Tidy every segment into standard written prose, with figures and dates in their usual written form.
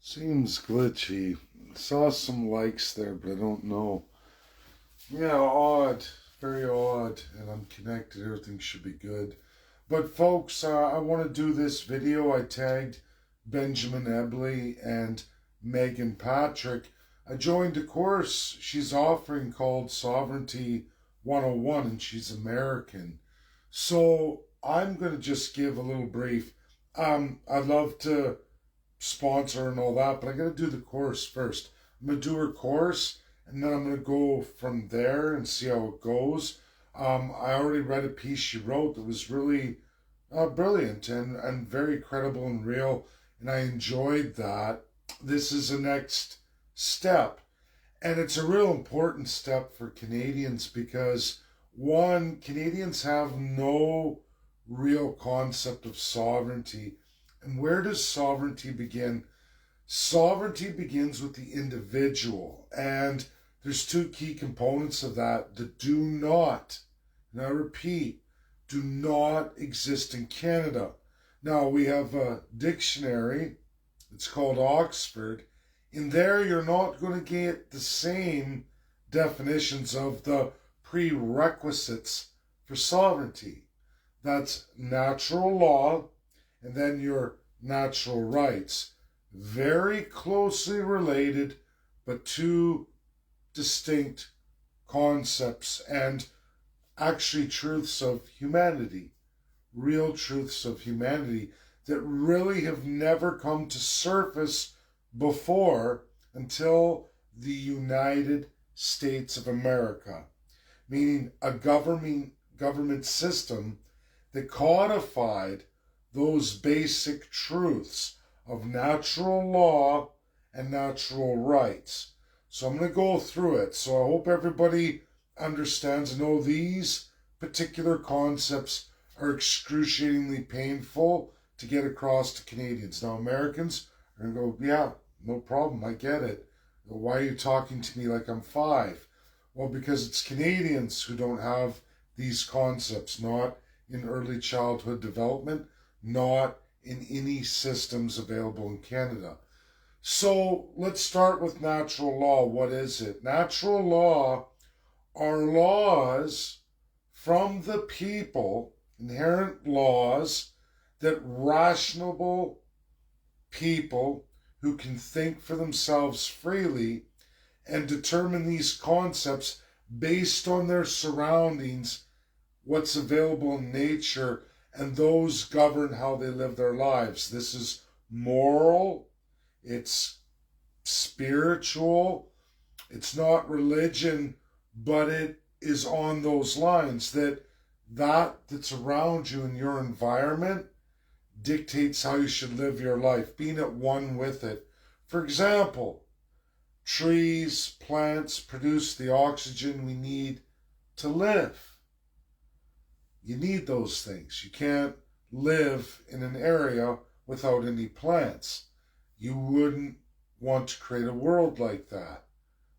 Seems glitchy. Saw some likes there, but I don't know. Yeah, odd. Very odd. And I'm connected. Everything should be good. But folks, I want to do this video. I tagged Benjamin Ebley and Megan Patrick. I joined a course she's offering called Sovereignty 101, and she's American. So I'm going to just give a little brief. I'd love to sponsor and all that, but I got to do the course first. I'm going to do her course, and then I'm going to go from there and see how it goes. I already read a piece she wrote that was really brilliant and very credible and real, and I enjoyed that. This is the next step, and it's a real important step for Canadians because, one, Canadians have no real concept of sovereignty. And where does sovereignty begin? Sovereignty begins with the individual, and there's two key components of that that do not, and I repeat, do not exist in Canada. Now, we have a dictionary, it's called Oxford. In there, you're not going to get the same definitions of the prerequisites for sovereignty. That's natural law, and then your natural rights. Very closely related, but two distinct concepts and actually truths of humanity, real truths of humanity that really have never come to surface before until the United States of America, meaning a government system that codified those basic truths of natural law and natural rights. So I'm going to go through it. So I hope everybody understands and know these particular concepts are excruciatingly painful to get across to Canadians. Now, Americans are going to go, yeah, no problem, I get it. Why are you talking to me like I'm five? Well, because it's Canadians who don't have these concepts, not in early childhood development, not in any systems available in Canada. So let's start with natural law. What is it? Natural law are laws from the people, inherent laws that rational people who can think for themselves freely and determine these concepts based on their surroundings, what's available in nature, and those govern how they live their lives. This is moral, it's spiritual, it's not religion, but it is on those lines that's around you in your environment dictates how you should live your life, being at one with it. For example, trees, plants produce the oxygen we need to live. You need those things. You can't live in an area without any plants. You wouldn't want to create a world like that.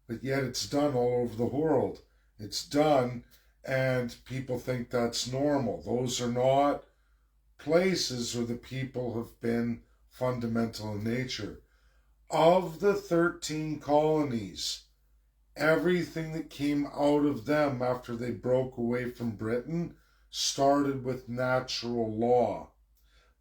But yet it's done all over the world. It's done, and people think that's normal. Those are not places where the people have been fundamental in nature. Of the 13 colonies, everything that came out of them after they broke away from Britain started with natural law.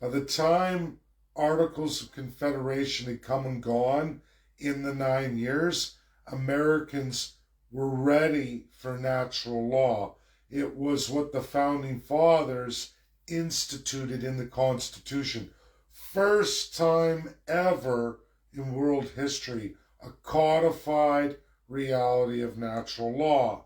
By the time Articles of Confederation had come and gone in the 9 years, Americans were ready for natural law. It was what the Founding Fathers instituted in the Constitution. First time ever in world history, a codified reality of natural law,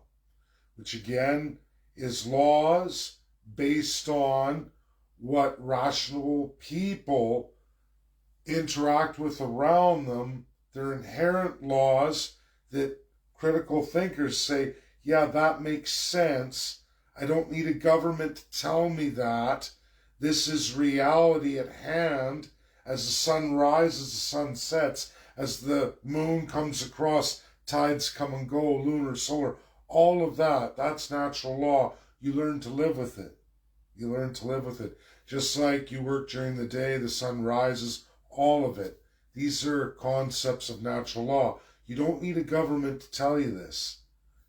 which again is laws based on what rational people interact with around them. They're inherent laws that critical thinkers say, yeah, that makes sense. I don't need a government to tell me that. This is reality at hand. As the sun rises, the sun sets. As the moon comes across, tides come and go, lunar, solar, all of that. That's natural law. You learn to live with it. You learn to live with it. Just like you work during the day, the sun rises, all of it. These are concepts of natural law. You don't need a government to tell you this.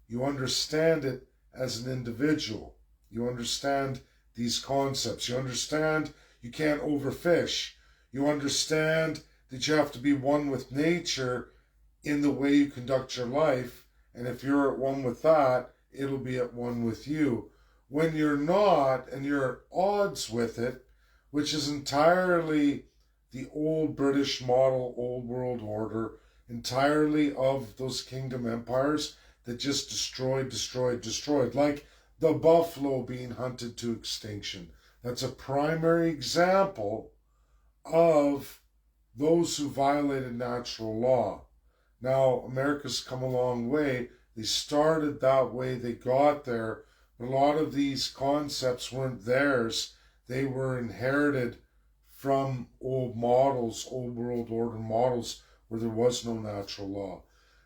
You understand it as an individual. You understand these concepts. You understand you can't overfish. You understand that you have to be one with nature in the way you conduct your life. And if you're at one with that, it'll be at one with you. When you're not and you're at odds with it, which is entirely the old British model, old world order, entirely of those kingdom empires that just destroyed, like the buffalo being hunted to extinction. That's a primary example of those who violated natural law. Now, America's come a long way. They started that way, they got there, but a lot of these concepts weren't theirs. They were inherited from old models, old world order models, where there was no natural law.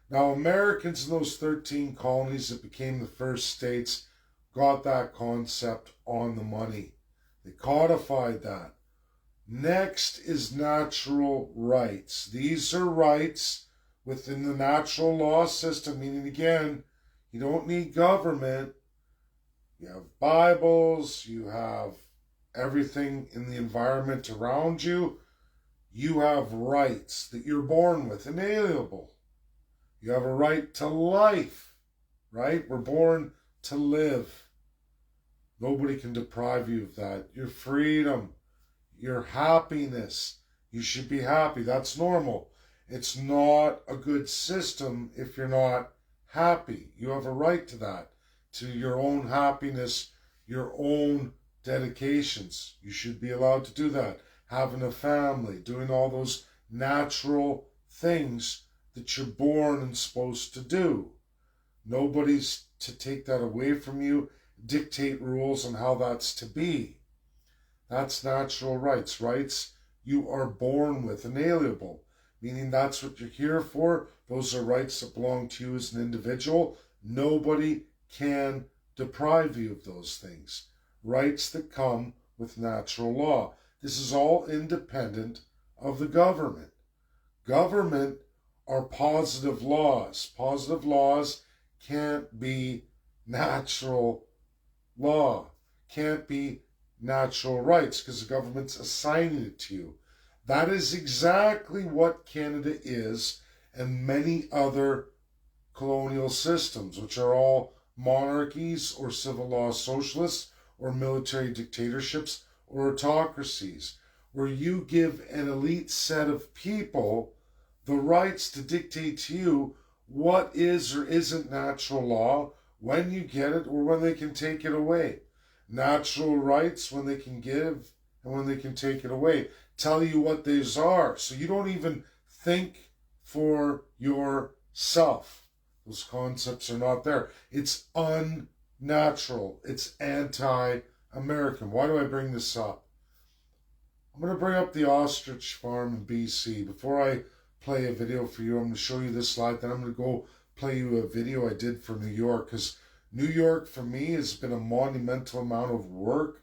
Now, Americans in those 13 colonies that became the first states got that concept on the money. They codified that. Next is natural rights. These are rights within the natural law system, meaning, again, you don't need government. You have Bibles, you have everything in the environment around you. You have rights that you're born with, inalienable. You have a right to life, right? We're born to live. Nobody can deprive you of that. Your freedom, your happiness. You should be happy. That's normal. It's not a good system if you're not happy. You have a right to that, to your own happiness, your own dedications. You should be allowed to do that. Having a family, doing all those natural things that you're born and supposed to do. Nobody's to take that away from you, dictate rules on how that's to be. That's natural rights. Rights you are born with, inalienable, meaning that's what you're here for. Those are rights that belong to you as an individual. Nobody can deprive you of those things. Rights that come with natural law. This is all independent of the government. Government are positive laws. Positive laws can't be natural law, can't be natural rights, because the government's assigning it to you. That is exactly what Canada is, and many other colonial systems, which are all monarchies or civil law socialists or military dictatorships or autocracies, where you give an elite set of people the rights to dictate to you what is or isn't natural law, when you get it or when they can take it away. Natural rights when they can give and when they can take it away. Tell you what these are, so you don't even think for yourself. Those concepts are not there. It's unnatural. It's anti-American. Why do I bring this up? I'm going to bring up the ostrich farm in BC. Before I play a video for you, I'm going to show you this slide. Then I'm going to go play you a video I did for New York, because New York for me has been a monumental amount of work.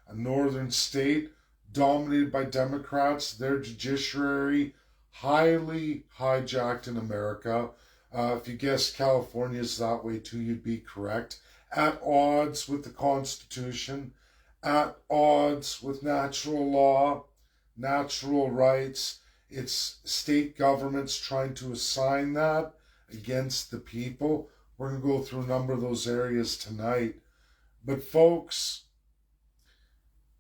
A northern state dominated by Democrats, their judiciary highly hijacked in America. If you guessed California is that way too, you'd be correct. At odds with the Constitution, at odds with natural law, natural rights. It's state governments trying to assign that against the people. We're going to go through a number of those areas tonight. But folks,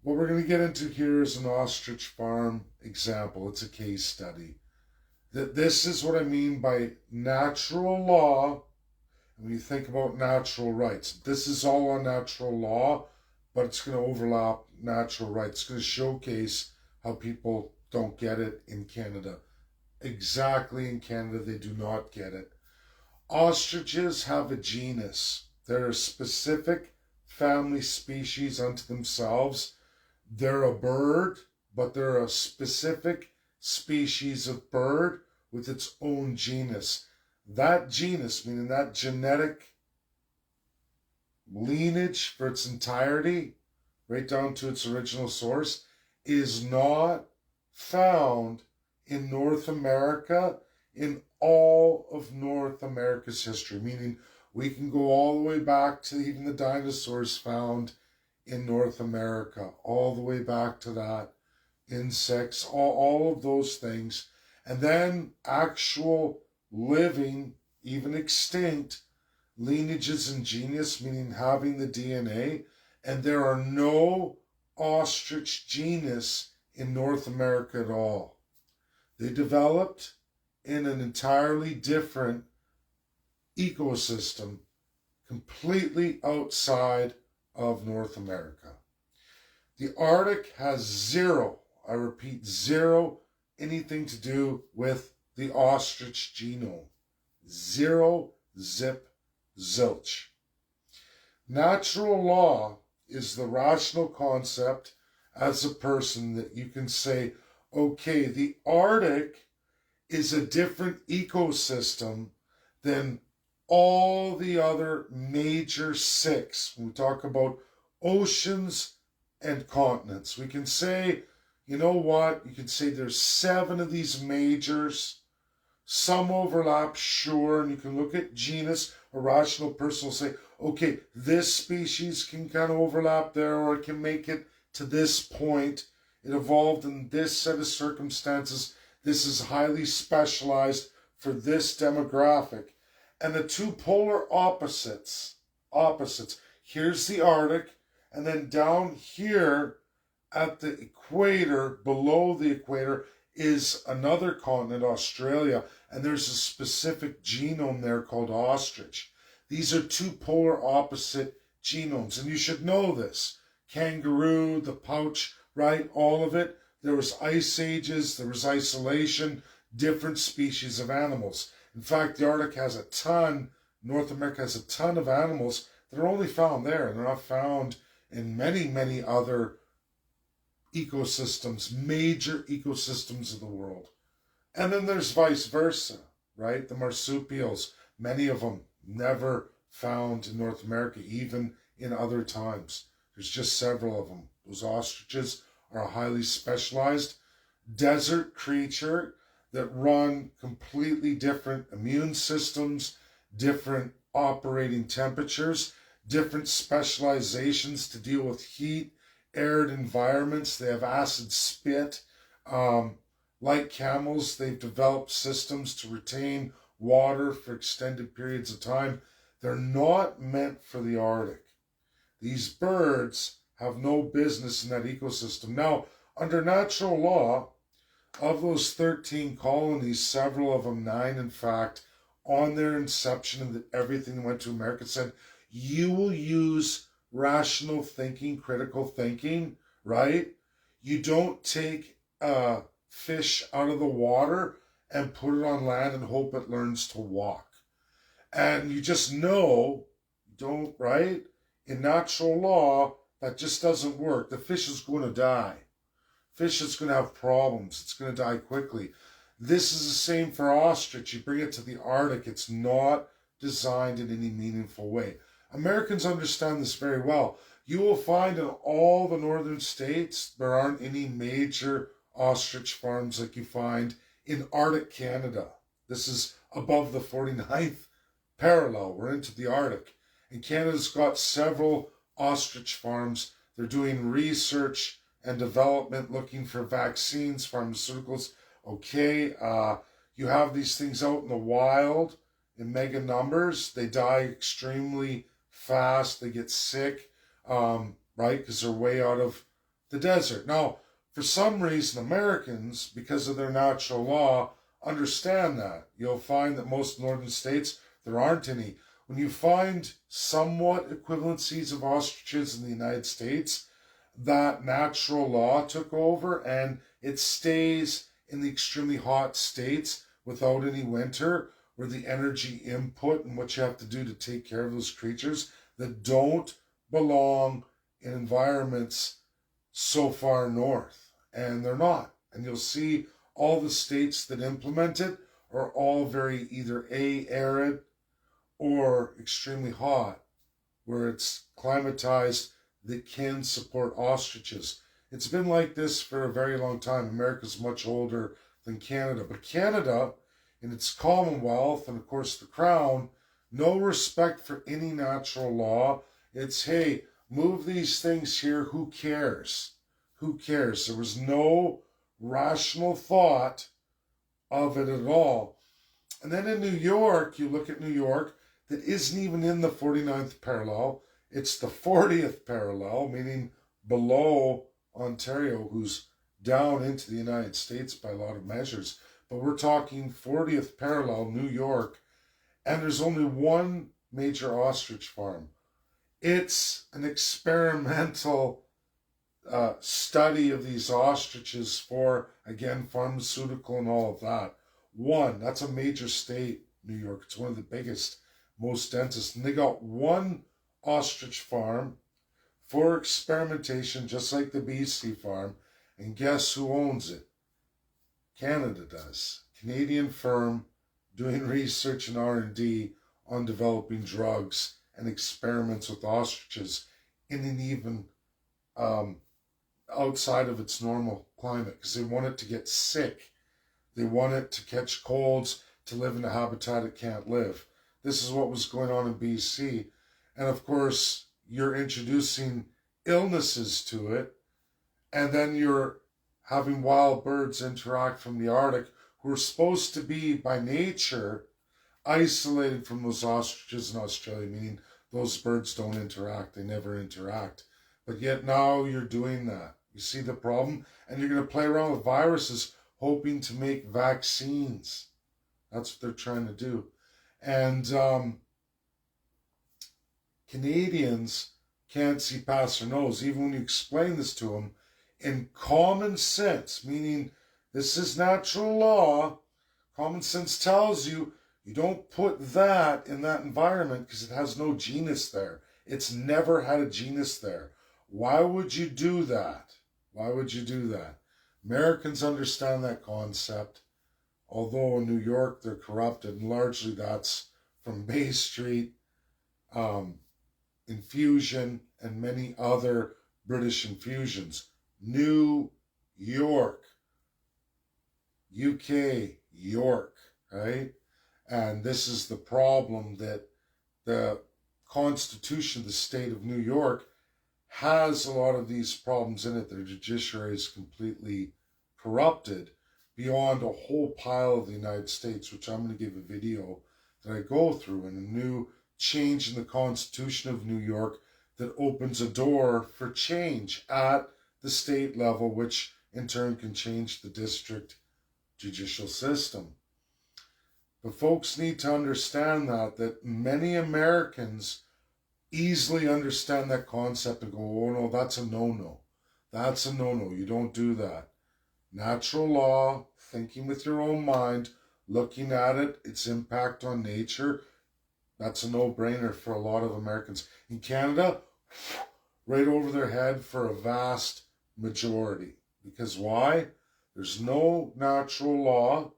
what we're going to get into here is an ostrich farm example. It's a case study. This is what I mean by natural law. When you think about natural rights, this is all on natural law, but it's going to overlap natural rights. It's going to showcase how people don't get it in Canada. Exactly, in Canada, they do not get it. Ostriches have a genus. They're a specific family species unto themselves. They're a bird, but they're a specific species of bird with its own genus. That genus, meaning that genetic lineage for its entirety, right down to its original source, is not found in North America in all of North America's history, meaning we can go all the way back to even the dinosaurs found in North America, all the way back to that, insects, all of those things, and then actual living, even extinct, lineages and genus, meaning having the DNA, and there are no ostrich genus in North America at all. They developed in an entirely different ecosystem, completely outside of North America. The Arctic has zero, I repeat, zero, anything to do with the ostrich genome. Zero, zip, zilch. Natural law is the rational concept as a person that you can say, okay, the Arctic is a different ecosystem than all the other major six. When we talk about oceans and continents, we can say, you know what? You can say there's 7 of these majors. Some overlap, sure, and you can look at genus. A rational person will say, okay, this species can kind of overlap there, or it can make it to this point. It evolved in this set of circumstances. This is highly specialized for this demographic. And the two polar opposites. Here's the Arctic, and then down here at the equator, below the equator, is another continent, Australia, and there's a specific genome there called ostrich. These are two polar opposite genomes, and you should know this. Kangaroo, the pouch, right, all of it. There was ice ages, there was isolation, different species of animals. In fact, the Arctic has a ton, North America has a ton of animals that are only found there, and they're not found in many, many other ecosystems, major ecosystems of the world. And then there's vice versa, right? The marsupials, many of them never found in North America, even in other times. There's just several of them. Those ostriches are a highly specialized desert creature that run completely different immune systems, different operating temperatures, different specializations to deal with heat, arid environments. They have acid spit. Like camels, they've developed systems to retain water for extended periods of time. They're not meant for the Arctic. These birds have no business in that ecosystem. Now, under natural law, of those 13 colonies, several of them, 9 in fact, on their inception and everything went to America, said, you will use rational thinking, critical thinking, right? You don't take a fish out of the water and put it on land and hope it learns to walk. And you just know, don't, right? In natural law, that just doesn't work. The fish is going to die. Fish is going to have problems. It's going to die quickly. This is the same for ostrich. You bring it to the Arctic, it's not designed in any meaningful way. Americans understand this very well. You will find in all the northern states, there aren't any major ostrich farms like you find in Arctic Canada. This is above the 49th parallel. We're into the Arctic. And Canada's got several ostrich farms. They're doing research and development, looking for vaccines, pharmaceuticals. Okay, you have these things out in the wild in mega numbers. They die extremely fast. They get sick, right, because they're way out of the desert. Now, for some reason, Americans, because of their natural law, understand that. You'll find that most northern states, there aren't any. When you find somewhat equivalencies of ostriches in the United States, that natural law took over and it stays in the extremely hot states without any winter, where the energy input and what you have to do to take care of those creatures that don't belong in environments so far north. And they're not. And you'll see all the states that implement it are all very either arid or extremely hot, where it's climatized that can support ostriches. It's been like this for a very long time. America's much older than Canada. But Canada, in its Commonwealth and of course the Crown, no respect for any natural law. It's, hey, move these things here, who cares? Who cares? There was no rational thought of it at all. And then in New York, you look at New York, that isn't even in the 49th parallel. It's the 40th parallel, meaning below Ontario, who's down into the United States by a lot of measures. But we're talking 40th parallel, New York, and there's only one major ostrich farm. It's an experimental study of these ostriches for, again, pharmaceutical and all of that. One, that's a major state, New York. It's one of the biggest, most densest. And they got one ostrich farm for experimentation, just like the BC farm. And guess who owns it? Canada does. Canadian firm doing research and R&D on developing drugs and experiments with ostriches in an even outside of its normal climate, because they want it to get sick. They want it to catch colds, to live in a habitat it can't live. This is what was going on in BC. And of course, you're introducing illnesses to it, and then you're having wild birds interact from the Arctic, who are supposed to be, by nature, isolated from those ostriches in Australia, meaning those birds don't interact. They never interact. But yet now you're doing that. You see the problem? And you're going to play around with viruses, hoping to make vaccines. That's what they're trying to do. And Canadians can't see past their nose, even when you explain this to them in common sense, meaning this is natural law. Common sense tells you you don't put that in that environment because it has no genus there. It's never had a genus there. Why would you do that? Why would you do that? Americans understand that concept, although in New York they're corrupted, and largely that's from Bay Street, infusion, and many other British infusions. New York, UK, York, right? And this is the problem, that the Constitution of the state of New York has a lot of these problems in it. Their judiciary is completely corrupted beyond a whole pile of the United States, which I'm going to give a video that I go through, and a new change in the Constitution of New York that opens a door for change at the state level, which in turn can change the district judicial system. But folks need to understand that many Americans easily understand that concept and go, oh no, that's a no-no. That's a no-no. You don't do that. Natural law, thinking with your own mind, looking at it, its impact on nature, that's a no-brainer for a lot of Americans. In Canada, right over their head for a vast majority. Because why? There's no natural law,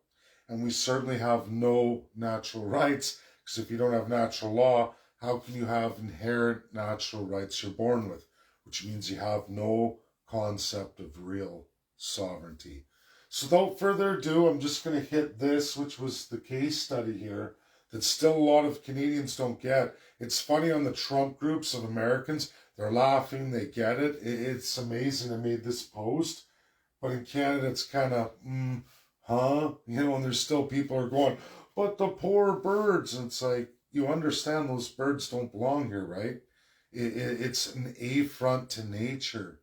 and we certainly have no natural rights, because if you don't have natural law, how can you have inherent natural rights you're born with? Which means you have no concept of real sovereignty. So without further ado, I'm just going to hit this, which was the case study here, that still a lot of Canadians don't get. It's funny on the Trump groups of Americans, they're laughing, they get it. It's amazing I made this post. But in Canada, it's kind of, huh? You know, and there's still people are going, but the poor birds. And it's like, you understand those birds don't belong here, right? It's an affront to nature.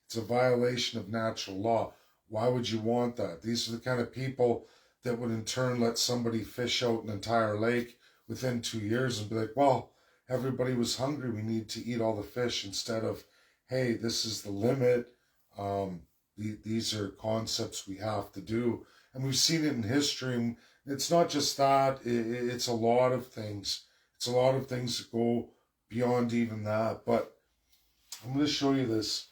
It's a violation of natural law. Why would you want that? These are the kind of people that would in turn let somebody fish out an entire lake within 2 years and be like, well, everybody was hungry, we need to eat all the fish, instead of, hey, this is the limit. These are concepts we have to do. And we've seen it in history. And it's not just that, it's a lot of things. It's a lot of things that go beyond even that. But I'm going to show you this.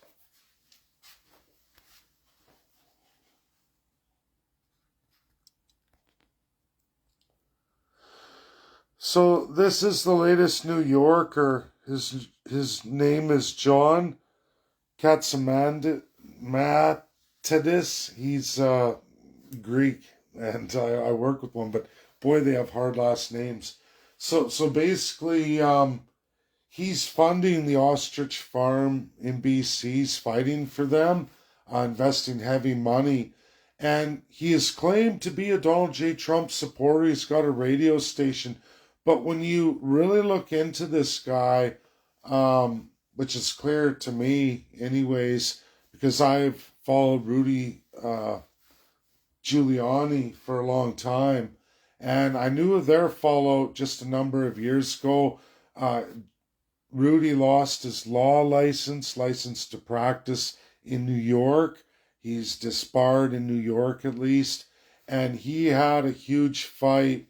So this is the latest New Yorker. His name is John Catsimatidis. He's Greek, and I work with one, but boy, they have hard last names. So basically, he's funding the ostrich farm in BC. He's fighting for them, investing heavy money. And he is claimed to be a Donald J. Trump supporter. He's got a radio station. But when you really look into this guy, which is clear to me, anyways, because I've followed Rudy Giuliani for a long time, and I knew of their fallout just a number of years ago. Rudy lost his law license to practice in New York. He's disbarred in New York at least. And he had a huge fight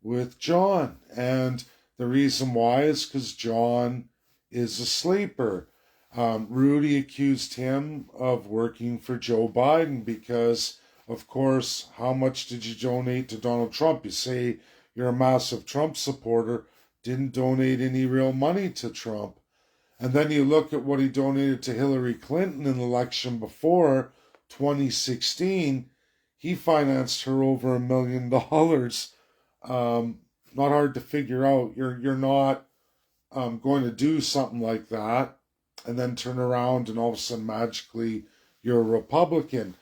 with John. And the reason why is because John is a sleeper. Rudy accused him of working for Joe Biden because, of course, how much did you donate to Donald Trump? You say you're a massive Trump supporter, didn't donate any real money to Trump. And then you look at what he donated to Hillary Clinton in the election before 2016. He financed her over $1 million. Not hard to figure out. You're not going to do something like that and then turn around and all of a sudden magically you're a Republican.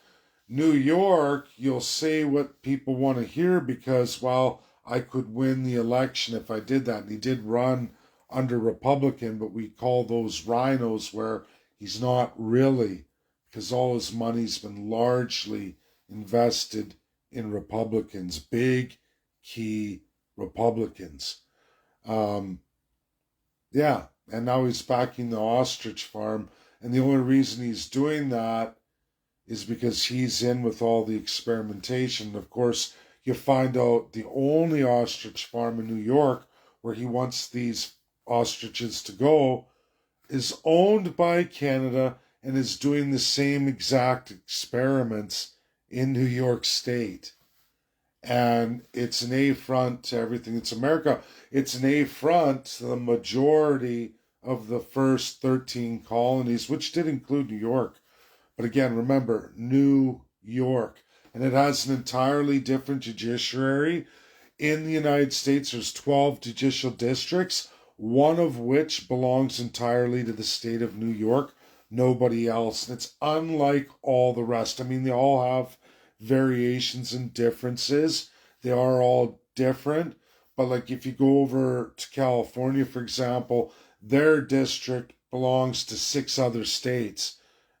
New York, you'll say what people want to hear because, well, I could win the election if I did that. And he did run under Republican, but we call those rhinos where he's not really, because all his money's been largely invested in Republicans, big key Republicans. Yeah, and now he's backing the ostrich farm, and the only reason he's doing that is because he's in with all the experimentation. Of course, you find out the only ostrich farm in New York where he wants these ostriches to go is owned by Canada and is doing the same exact experiments in New York State. And it's an affront to everything. It's America. It's an affront to the majority of the first 13 colonies, which did include New York. But again, remember, New York. And it has an entirely different judiciary. In the United States, there's 12 judicial districts, one of which belongs entirely to the state of New York, nobody else. And it's unlike all the rest. I mean, they all have variations and differences. They are all different. But like if you go over to California, for example, their district belongs to 6 other states.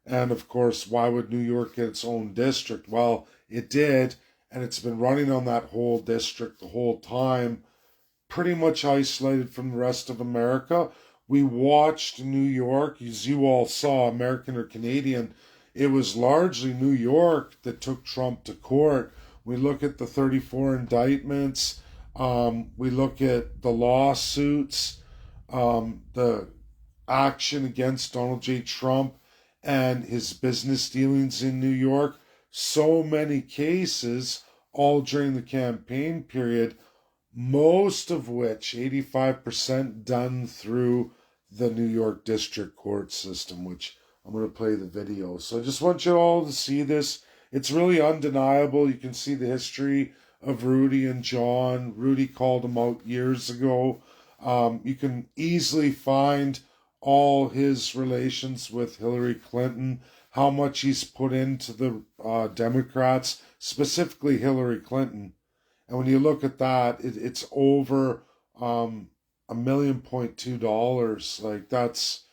And of course, why would New York get its own district? Well, it did, and it's been running on that whole district the whole time, pretty much isolated from the rest of America. We watched New York, as you all saw, American or Canadian. It was largely New York that took Trump to court. We look at the 34 indictments. We look at the lawsuits, the action against Donald J. Trump and his business dealings in New York. So many cases, all during the campaign period, most of which, 85%, done through the New York District Court system, which I'm going to play the video. So I just want you all to see this. It's really undeniable. You can see the history of Rudy and John. Rudy called him out years ago. You can easily find all his relations with Hillary Clinton, how much he's put into the Democrats, specifically Hillary Clinton. And when you look at that, it's over $1.2 million. Like, that's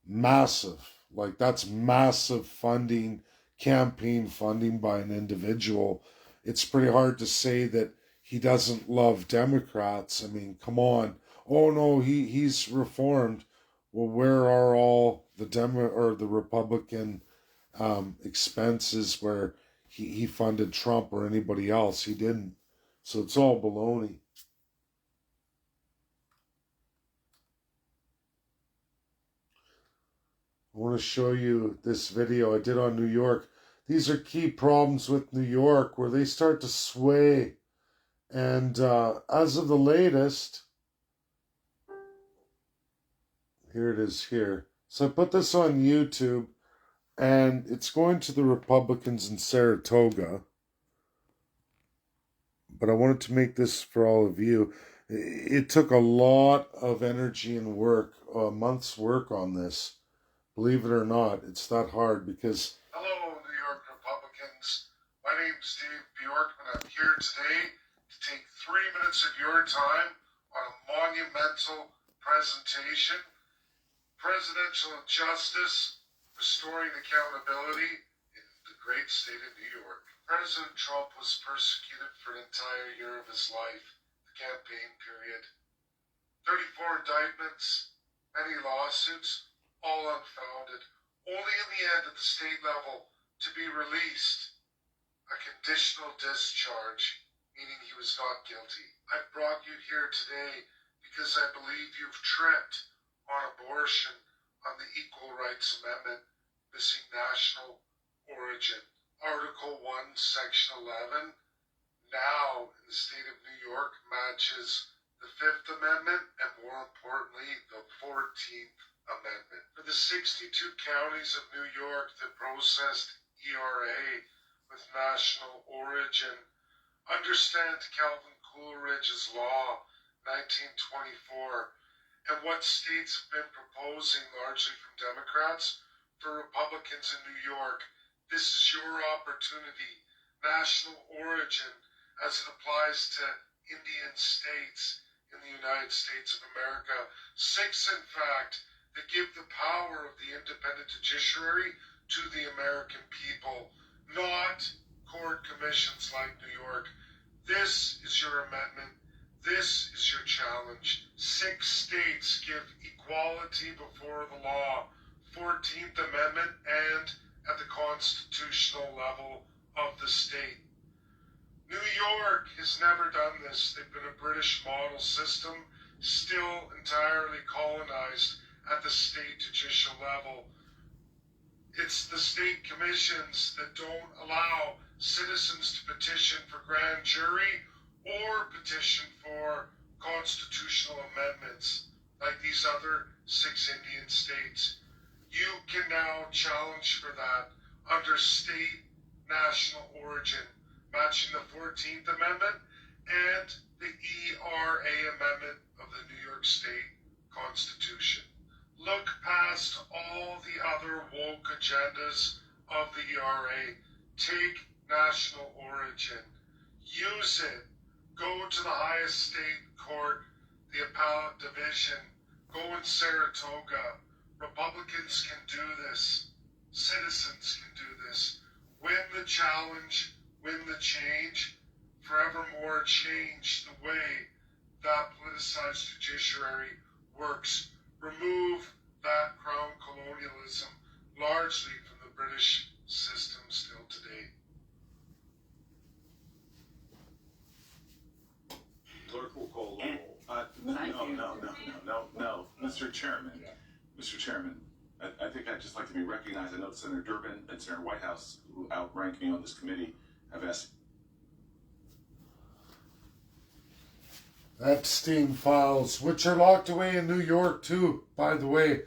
massive. Like, that's massive funding, campaign funding by an individual. It's pretty hard to say that he doesn't love Democrats. I mean, come on. Oh no, he's reformed. Well, where are all the the Republican expenses where he funded Trump or anybody else? He didn't. So it's all baloney. I want to show you this video I did on New York. These are key problems with New York where they start to sway. And as of the latest, here it is here. So I put this on YouTube. And it's going to the Republicans in Saratoga. But I wanted to make this for all of you. It took a lot of energy and work, a month's work on this. Believe it or not, it's that hard because... Hello, New York Republicans. My name's Dave Bjorkman. I'm here today to take 3 minutes of your time on a monumental presentation. Presidential Justice, Restoring Accountability in the great state of New York. President Trump was persecuted for an entire year of his life, the campaign period. 34 indictments, many lawsuits, all unfounded, only in the end at the state level to be released. A conditional discharge, meaning he was not guilty. I've brought you here today because I believe you've tripped on abortion, on the Equal Rights Amendment, missing national origin. Article 1, Section 11, now in the state of New York, matches the Fifth Amendment and, more importantly, the 14th Amendment. For the 62 counties of New York that processed ERA with national origin, understand Calvin Coolidge's law, 1924, and what states have been proposing, largely from Democrats, for Republicans in New York. This is your opportunity. National origin as it applies to Indian states in the United States of America. 6, in fact, that give the power of the independent judiciary to the American people, not court commissions like New York. This is your amendment. This is your challenge. 6 states give equality before the law. 14th Amendment and at the constitutional level of the state. New York has never done this. They've been a British model system, still entirely colonized at the state judicial level. It's the state commissions that don't allow citizens to petition for grand jury or petition for constitutional amendments like these other 6 Indian states. You can now challenge for that under state national origin, matching the 14th Amendment and the ERA Amendment of the New York State Constitution. Look past all the other woke agendas of the ERA. Take national origin. Use it. Go to the highest state court, the Appellate Division. Go in Saratoga. Republicans can do this. Citizens can do this. Win the challenge, win the change, forevermore change the way that politicized judiciary works. Remove that crown colonialism, largely from the British system still today. Clerk will call the roll. No, Mr. Chairman. Mr. Chairman, I think I'd just like to be recognized. I know Senator Durbin and Senator Whitehouse, who outrank me on this committee, have asked. Epstein files, which are locked away in New York too, by the way.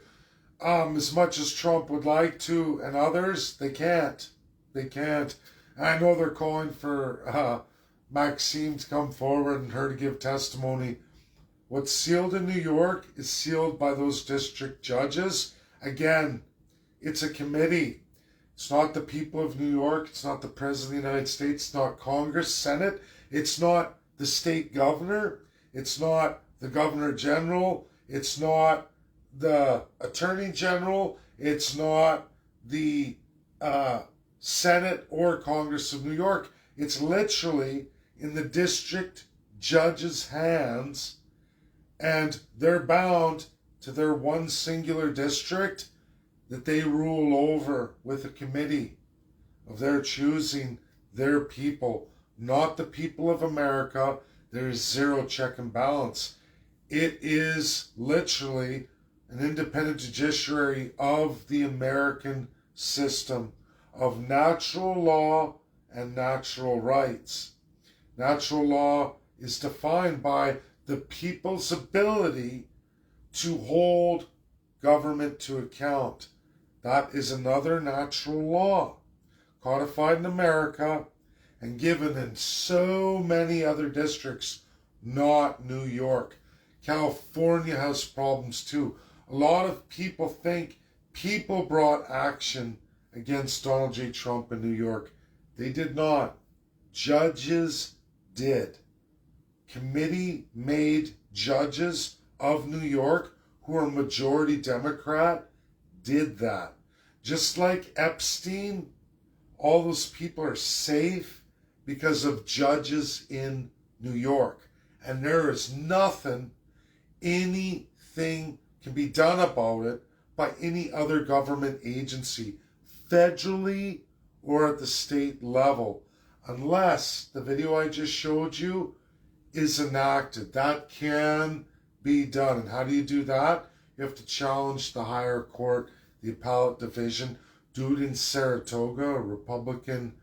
As much as Trump would like to, and others, they can't. They can't. I know they're calling for Maxine to come forward and her to give testimony. What's sealed in New York is sealed by those district judges. Again, it's a committee. It's not the people of New York. It's not the President of the United States. It's not Congress, Senate. It's not the state governor. It's not the Governor General. It's not the Attorney General. It's not the Senate or Congress of New York. It's literally in the district judge's hands, and they're bound to their one singular district that they rule over with a committee of their choosing, their people, not the people of America. There is zero check and balance. It is literally an independent judiciary of the American system of natural law and natural rights. Natural law is defined by the people's ability to hold government to account. That is another natural law, codified in America and given in so many other districts, not New York. California has problems too. A lot of people think people brought action against Donald J. Trump in New York. They did not. Judges did. Committee made judges of New York who are majority Democrat did that. Just like Epstein, all those people are safe because of judges in New York. And there is nothing, anything can be done about it by any other government agency, federally or at the state level, unless the video I just showed you is enacted. That can be done. And how do you do that? You have to challenge the higher court, the appellate division, do it in Saratoga, a Republican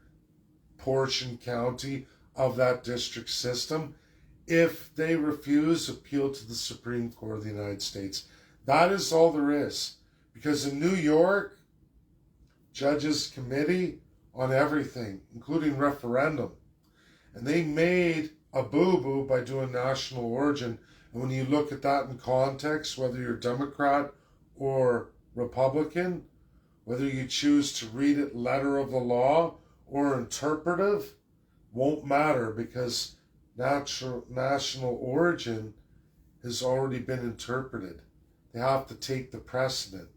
portion county of that district system. If they refuse, appeal to the Supreme Court of the United States. That is all there is. Because in New York, judges committee on everything, including referendum. And they made a boo-boo by doing national origin. And when you look at that in context, whether you're Democrat or Republican, whether you choose to read it letter of the law or interpretive, won't matter because national origin has already been interpreted. They have to take the precedent,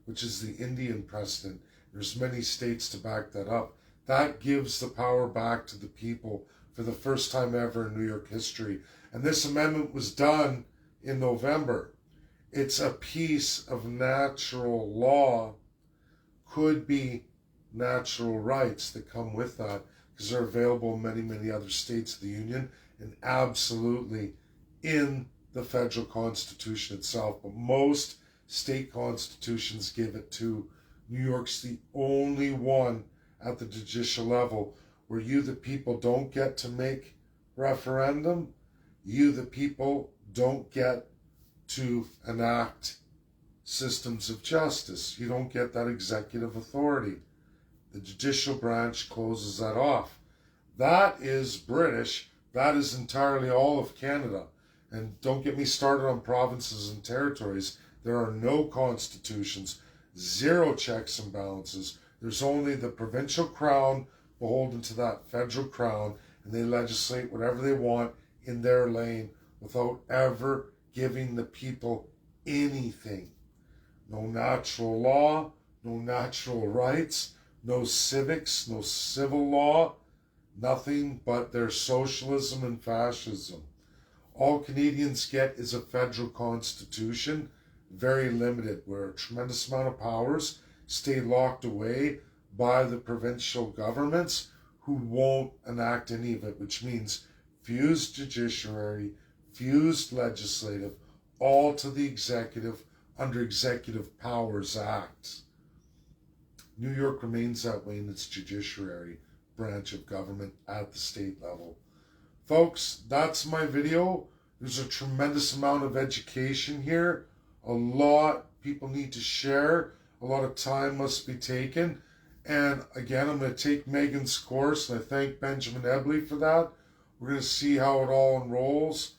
which is the Indian precedent. There's many states to back that up. That gives the power back to the people for the first time ever in New York history. And this amendment was done in November. It's a piece of natural law, could be natural rights that come with that, because they're available in many, many other states of the Union and absolutely in the federal constitution itself. But most state constitutions give it to. New York's the only one at the judicial level where you, the people, don't get to make referendum. You, the people, don't get to enact systems of justice. You don't get that executive authority. The judicial branch closes that off. That is British. That is entirely all of Canada. And don't get me started on provinces and territories. There are no constitutions, zero checks and balances. There's only the provincial crown beholden to that federal crown, and they legislate whatever they want in their lane without ever giving the people anything. No natural law, no natural rights, no civics, no civil law, nothing but their socialism and fascism. All Canadians get is a federal constitution, very limited, where a tremendous amount of powers stay locked away by the provincial governments who won't enact any of it, which means fused judiciary, fused legislative, all to the executive under Executive Powers Act. New York remains that way in its judiciary branch of government at the state level. Folks, that's my video. There's a tremendous amount of education here. A lot people need to share. A lot of time must be taken. And again, I'm going to take Megan's course, and I thank Benjamin Ebley for that. We're going to see how it all unrolls,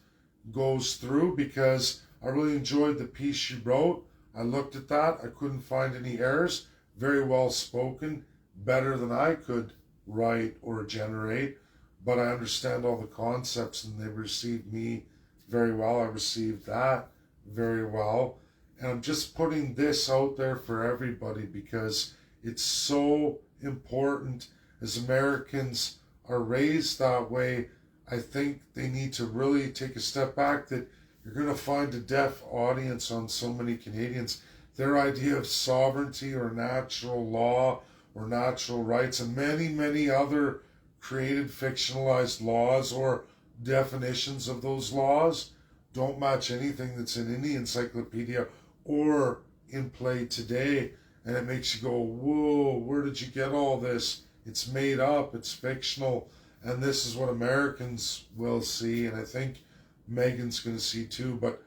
goes through, because I really enjoyed the piece she wrote. I looked at that. I couldn't find any errors. Very well spoken, better than I could write or generate. But I understand all the concepts, and they received me very well. I received that very well. And I'm just putting this out there for everybody because it's so important. As Americans are raised that way, I think they need to really take a step back, that you're going to find a deaf audience on so many Canadians. Their idea of sovereignty or natural law or natural rights and many, many other created fictionalized laws or definitions of those laws don't match anything that's in any encyclopedia or in play today. And it makes you go, whoa, where did you get all this? It's made up, it's fictional. And this is what Americans will see, and I think Megan's going to see too. But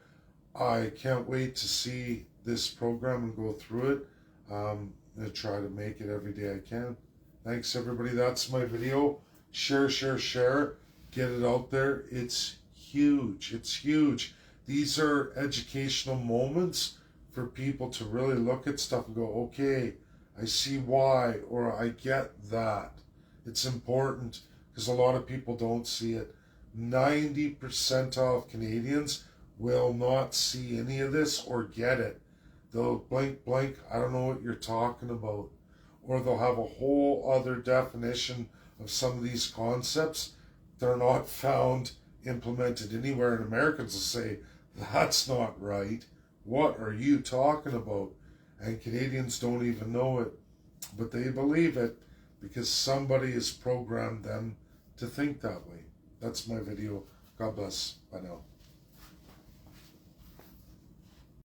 I can't wait to see this program and go through it. I try to make it every day I can. Thanks, everybody. That's my video. Share, share, share. Get it out there. It's huge. It's huge. These are educational moments for people to really look at stuff and go, okay, I see why, or I get that. It's important because a lot of people don't see it. 90% of Canadians will not see any of this or get it. They'll blank, I don't know what you're talking about. Or they'll have a whole other definition of some of these concepts. They're not found implemented anywhere, and Americans will say, that's not right. What are you talking about? And Canadians don't even know it, but they believe it because somebody has programmed them to think that way. That's my video. God bless. Bye now.